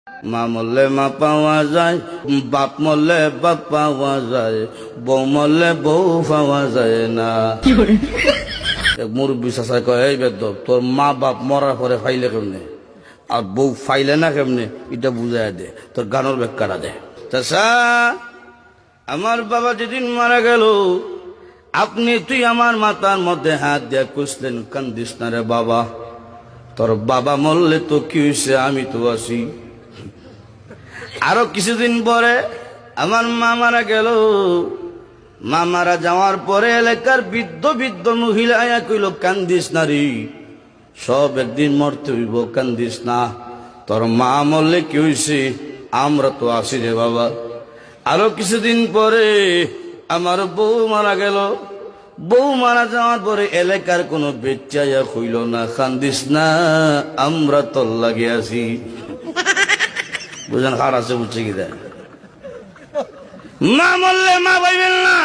মা মরলে মা পাওয়া যায়, বাপ মরলে বাপ পাওয়া যায়, বউ মরলে বউ পাওয়া যায় না। এক মুরব্বী চাচাই কয়, এই বেদব তোর মা বাপ মরার পরে ফাইলে কেমনে আর বউ ফাইলে না কেমনে, এটা বুঝাই দে, তোর গানের ব্যাখ্যাটা দে। চাচা, আমার বাবা যেদিন মারা গেল তুই আমার মাথার মধ্যে হাত দিয়ে কুসলেন, কান্দিস না রে বাবা, তোর বাবা মরলে তো কি হয়েছে, আমি তো আছি। আরো কিছুদিন পরে আমার মা মারা গেল। মা মারা যাওয়ার পরে এলাকার বৃদ্ধ বৃদ্ধ মহিলা আয়া কইল, কান্দিস না রে, সব একদিন মরতে হইব, কান্দিস না, তোর মা মরলে কি হয়েছে, আমরা তো আছি রে বাবা। আরো কিছুদিন পরে আমার বউ মারা গেল। বউ মারা যাওয়ার পরে এলাকার কোনো বেচাইয়া কইল না, কান্দিস না, আমরা তোর লাগে আছি। বুঝেন, হার আছে বুঝছে কি দেয়, মা মরলে মা পাইবেন না।